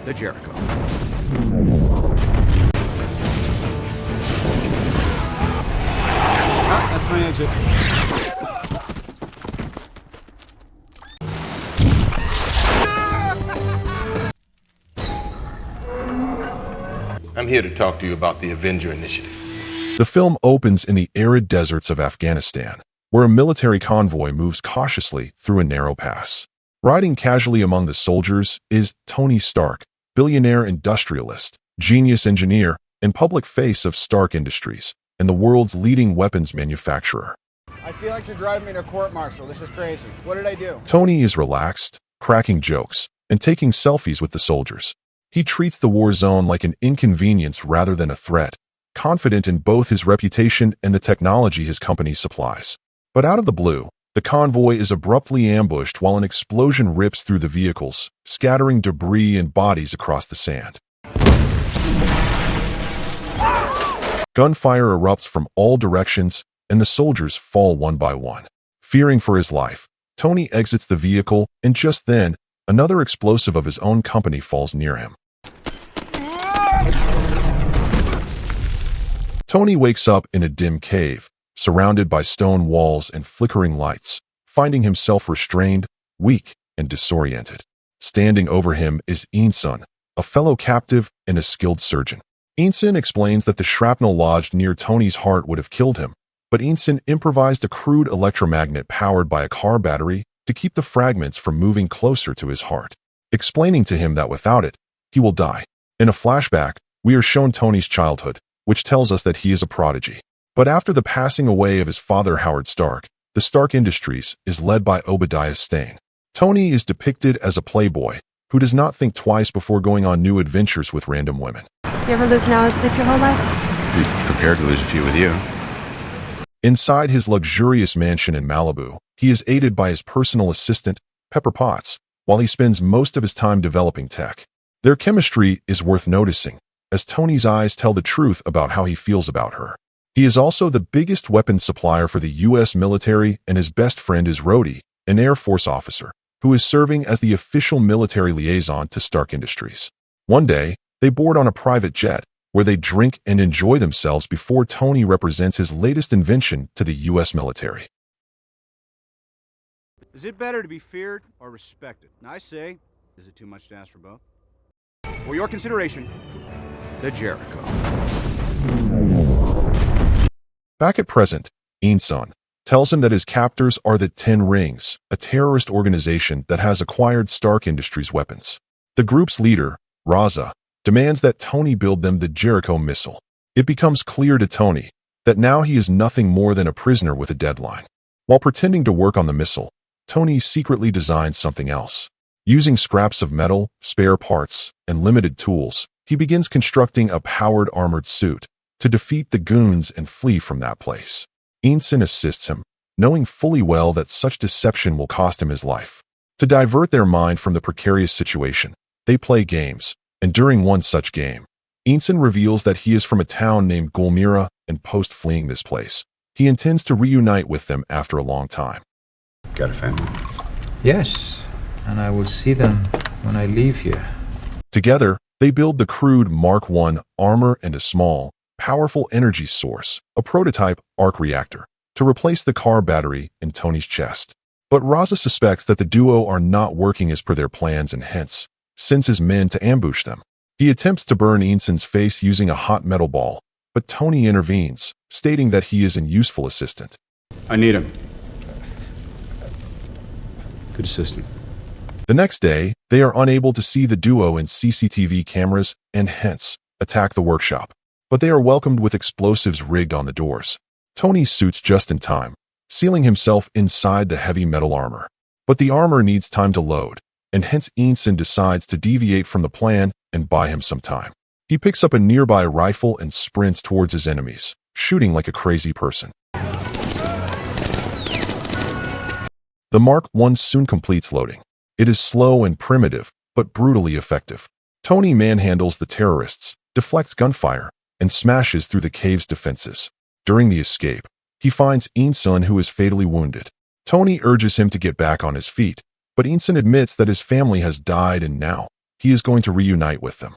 the Jericho. Ah, that's my exit. I'm here to talk to you about the Avenger Initiative. The film opens in the arid deserts of Afghanistan, where a military convoy moves cautiously through a narrow pass. Riding casually among the soldiers is Tony Stark, billionaire industrialist, genius engineer, and public face of Stark Industries, and the world's leading weapons manufacturer. I feel like you're driving me to court-martial. This is crazy. What did I do? Tony is relaxed, cracking jokes, and taking selfies with the soldiers. He treats the war zone like an inconvenience rather than a threat, confident in both his reputation and the technology his company supplies. But out of the blue, the convoy is abruptly ambushed while an explosion rips through the vehicles, scattering debris and bodies across the sand. Gunfire erupts from all directions, and the soldiers fall one by one. Fearing for his life, Tony exits the vehicle, and just then, another explosive of his own company falls near him. Tony wakes up in a dim cave, surrounded by stone walls and flickering lights, finding himself restrained, weak, and disoriented. Standing over him is Insun, a fellow captive and a skilled surgeon. Insun explains that the shrapnel lodged near Tony's heart would have killed him, but Insun improvised a crude electromagnet powered by a car battery to keep the fragments from moving closer to his heart, explaining to him that without it, he will die. In a flashback, we are shown Tony's childhood, which tells us that he is a prodigy. But after the passing away of his father Howard Stark, the Stark Industries is led by Obadiah Stane. Tony is depicted as a playboy who does not think twice before going on new adventures with random women. You ever lose an hour's sleep your whole life? Be prepared to lose a few with you. Inside his luxurious mansion in Malibu, he is aided by his personal assistant, Pepper Potts, while he spends most of his time developing tech. Their chemistry is worth noticing, as Tony's eyes tell the truth about how he feels about her. He is also the biggest weapons supplier for the U.S. military, and his best friend is Rhodey, an Air Force officer, who is serving as the official military liaison to Stark Industries. One day, they board on a private jet, where they drink and enjoy themselves before Tony represents his latest invention to the U.S. military. Is it better to be feared or respected? And I say, is it too much to ask for both? For your consideration, the Jericho. Back at present, Insun tells him that his captors are the 10 Rings, a terrorist organization that has acquired Stark Industries weapons. The group's leader, Raza, demands that Tony build them the Jericho missile. It becomes clear to Tony that now he is nothing more than a prisoner with a deadline. While pretending to work on the missile, Tony secretly designs something else. Using scraps of metal, spare parts, and limited tools, he begins constructing a powered armored suit to defeat the goons and flee from that place. Insun assists him, knowing fully well that such deception will cost him his life. To divert their mind from the precarious situation, they play games, and during one such game, Insun reveals that he is from a town named Gulmira, and post-fleeing this place, he intends to reunite with them after a long time. Got a family? Yes, and I will see them when I leave here. Together, they build the crude Mark I armor and a small, powerful energy source, a prototype arc reactor, to replace the car battery in Tony's chest. But Raza suspects that the duo are not working as per their plans and hence sends his men to ambush them. He attempts to burn Insun's face using a hot metal ball, but Tony intervenes, stating that he is an useful assistant. I need him. Good assistant. The next day, they are unable to see the duo in CCTV cameras and hence attack the workshop. But they are welcomed with explosives rigged on the doors. Tony suits just in time, sealing himself inside the heavy metal armor. But the armor needs time to load, and hence Insun decides to deviate from the plan and buy him some time. He picks up a nearby rifle and sprints towards his enemies, shooting like a crazy person. The Mark I soon completes loading. It is slow and primitive, but brutally effective. Tony manhandles the terrorists, deflects gunfire, and smashes through the cave's defenses. During the escape, he finds Insun, who is fatally wounded. Tony urges him to get back on his feet, but Insun admits that his family has died and now he is going to reunite with them.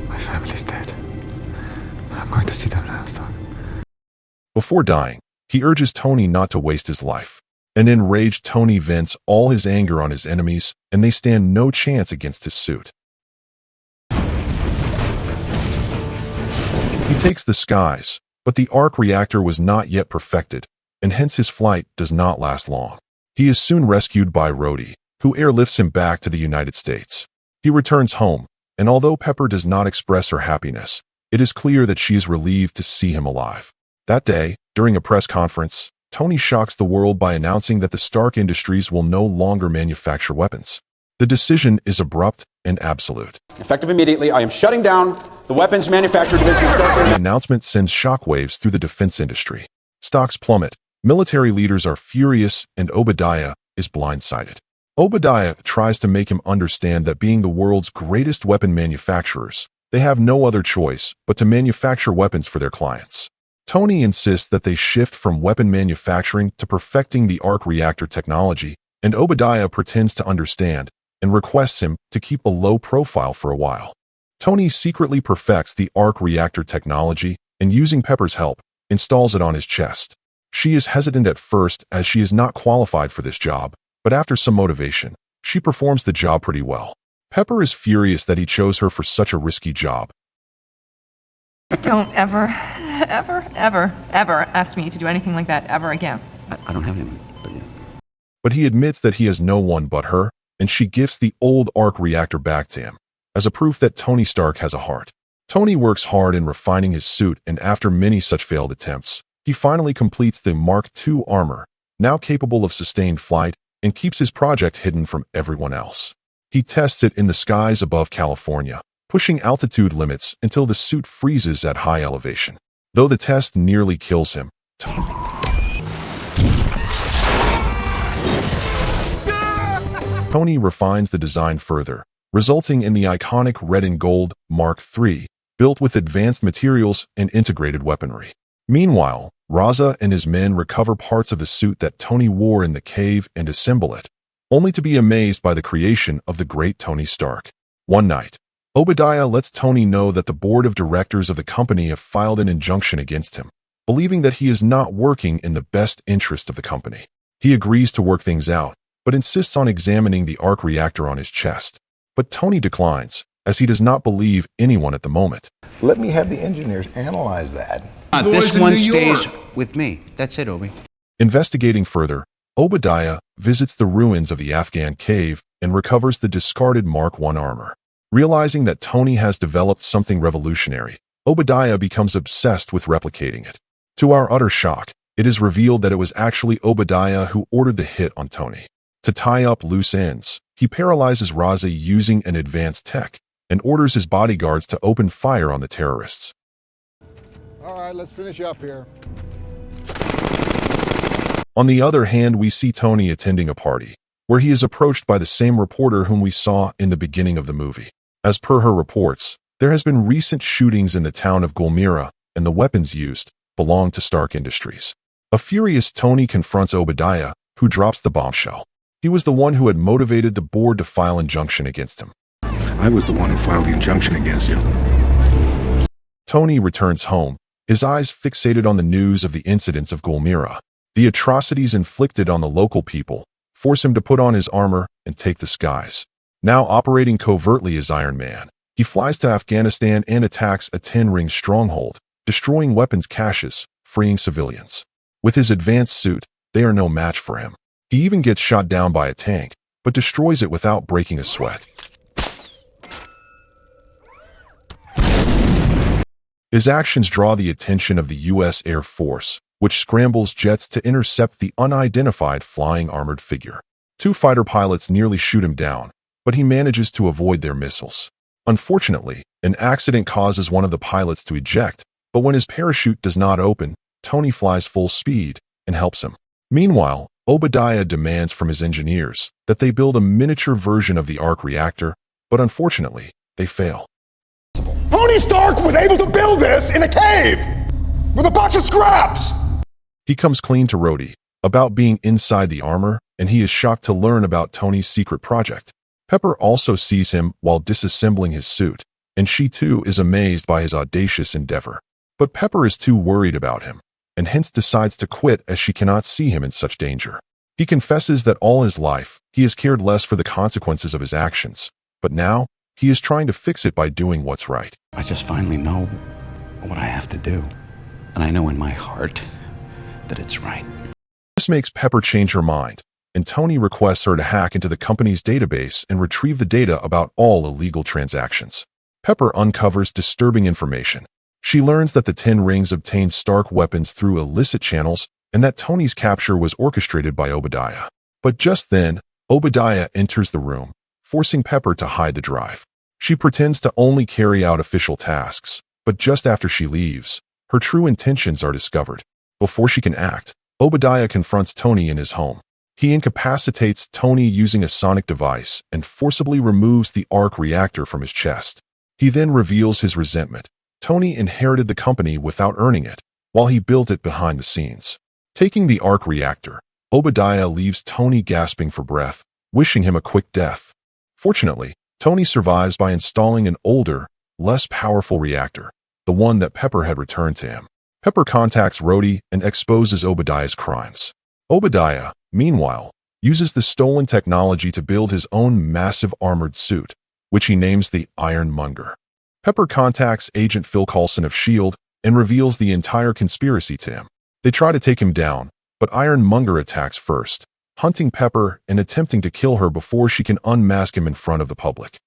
My family's dead. I'm going to see them last time. Before dying, he urges Tony not to waste his life. An enraged Tony vents all his anger on his enemies, and they stand no chance against his suit. He takes the skies, but the arc reactor was not yet perfected, and hence his flight does not last long. He is soon rescued by Rhodey, who airlifts him back to the United States. He returns home, and although Pepper does not express her happiness, it is clear that she is relieved to see him alive. That day, during a press conference, Tony shocks the world by announcing that the Stark Industries will no longer manufacture weapons. The decision is abrupt and absolute. Effective immediately, I am shutting down the weapons manufacturing division. The announcement sends shockwaves through the defense industry. Stocks plummet, military leaders are furious, and Obadiah is blindsided. Obadiah tries to make him understand that being the world's greatest weapon manufacturers, they have no other choice but to manufacture weapons for their clients. Tony insists that they shift from weapon manufacturing to perfecting the arc reactor technology, and Obadiah pretends to understand and requests him to keep a low profile for a while. Tony secretly perfects the arc reactor technology and, using Pepper's help, installs it on his chest. She is hesitant at first as she is not qualified for this job, but after some motivation, she performs the job pretty well. Pepper is furious that he chose her for such a risky job. Don't ever ask me to do anything like that ever again. I don't have anyone, but yeah. But he admits that he has no one but her, and she gifts the old arc reactor back to him, as a proof that Tony Stark has a heart. Tony works hard in refining his suit, and after many such failed attempts, he finally completes the Mark II armor, now capable of sustained flight, and keeps his project hidden from everyone else. He tests it in the skies above California, pushing altitude limits until the suit freezes at high elevation. Though the test nearly kills him, Tony refines the design further, resulting in the iconic red and gold Mark III, built with advanced materials and integrated weaponry. Meanwhile, Raza and his men recover parts of the suit that Tony wore in the cave and assemble it, only to be amazed by the creation of the great Tony Stark. One night, Obadiah lets Tony know that the board of directors of the company have filed an injunction against him, believing that he is not working in the best interest of the company. He agrees to work things out, but insists on examining the arc reactor on his chest. But Tony declines, as he does not believe anyone at the moment. Let me have the engineers analyze that. This one stays with me. That's it, Obi. Investigating further, Obadiah visits the ruins of the Afghan cave and recovers the discarded Mark I armor. Realizing that Tony has developed something revolutionary, Obadiah becomes obsessed with replicating it. To our utter shock, it is revealed that it was actually Obadiah who ordered the hit on Tony. To tie up loose ends, he paralyzes Raza using an advanced tech and orders his bodyguards to open fire on the terrorists. All right, let's finish up here. On the other hand, we see Tony attending a party, where he is approached by the same reporter whom we saw in the beginning of the movie. As per her reports, there has been recent shootings in the town of Gulmira, and the weapons used belong to Stark Industries. A furious Tony confronts Obadiah, who drops the bombshell. He was the one who had motivated the board to file injunction against him. I was the one who filed the injunction against you. Tony returns home, his eyes fixated on the news of the incidents of Gulmira. The atrocities inflicted on the local people force him to put on his armor and take the skies. Now operating covertly as Iron Man, he flies to Afghanistan and attacks a 10-ring stronghold, destroying weapons caches, freeing civilians. With his advanced suit, they are no match for him. He even gets shot down by a tank, but destroys it without breaking a sweat. His actions draw the attention of the U.S. Air Force, which scrambles jets to intercept the unidentified flying armored figure. 2 fighter pilots nearly shoot him down, but he manages to avoid their missiles. Unfortunately, an accident causes one of the pilots to eject, but when his parachute does not open, Tony flies full speed and helps him. Meanwhile, Obadiah demands from his engineers that they build a miniature version of the arc reactor, but unfortunately, they fail. Tony Stark was able to build this in a cave with a bunch of scraps! He comes clean to Rhodey about being inside the armor, and he is shocked to learn about Tony's secret project. Pepper also sees him while disassembling his suit, and she too is amazed by his audacious endeavor. But Pepper is too worried about him, and hence decides to quit as she cannot see him in such danger. He confesses that all his life, he has cared less for the consequences of his actions, but now, he is trying to fix it by doing what's right. I just finally know what I have to do, and I know in my heart that it's right. This makes Pepper change her mind, and Tony requests her to hack into the company's database and retrieve the data about all illegal transactions. Pepper uncovers disturbing information. She learns that the 10 Rings obtained Stark weapons through illicit channels and that Tony's capture was orchestrated by Obadiah. But just then, Obadiah enters the room, forcing Pepper to hide the drive. She pretends to only carry out official tasks, but just after she leaves, her true intentions are discovered. Before she can act, Obadiah confronts Tony in his home. He incapacitates Tony using a sonic device and forcibly removes the arc reactor from his chest. He then reveals his resentment. Tony inherited the company without earning it, while he built it behind the scenes. Taking the arc reactor, Obadiah leaves Tony gasping for breath, wishing him a quick death. Fortunately, Tony survives by installing an older, less powerful reactor, the one that Pepper had returned to him. Pepper contacts Rhodey and exposes Obadiah's crimes. Obadiah, meanwhile, uses the stolen technology to build his own massive armored suit, which he names the Ironmonger. Pepper contacts Agent Phil Coulson of S.H.I.E.L.D. and reveals the entire conspiracy to him. They try to take him down, but Ironmonger attacks first, hunting Pepper and attempting to kill her before she can unmask him in front of the public.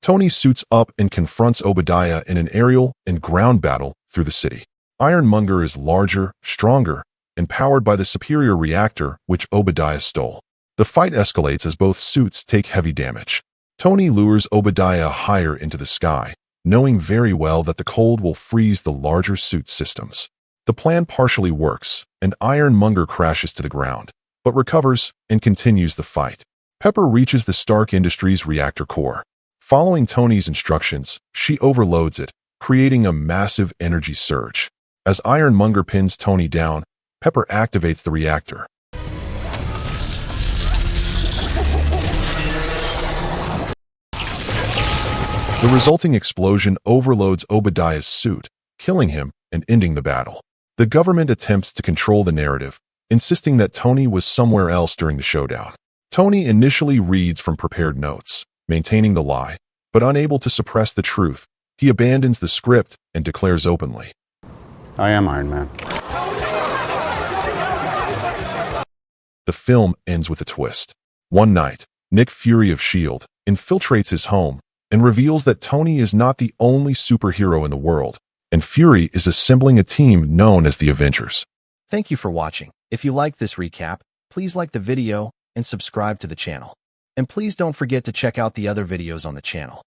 Tony suits up and confronts Obadiah in an aerial and ground battle through the city. Ironmonger is larger, stronger, and powered by the superior reactor which Obadiah stole. The fight escalates as both suits take heavy damage. Tony lures Obadiah higher into the sky, knowing very well that the cold will freeze the larger suit systems. The plan partially works, and Ironmonger crashes to the ground, but recovers and continues the fight. Pepper reaches the Stark Industries reactor core. Following Tony's instructions, she overloads it, creating a massive energy surge. As Ironmonger pins Tony down, Pepper activates the reactor. The resulting explosion overloads Obadiah's suit, killing him and ending the battle. The government attempts to control the narrative, insisting that Tony was somewhere else during the showdown. Tony initially reads from prepared notes, maintaining the lie, but unable to suppress the truth, he abandons the script and declares openly, I am Iron Man. The film ends with a twist. One night, Nick Fury of S.H.I.E.L.D. infiltrates his home and reveals that Tony is not the only superhero in the world, and Fury is assembling a team known as the Avengers. Thank you for watching. If you like this recap, please like the video and subscribe to the channel. And please don't forget to check out the other videos on the channel.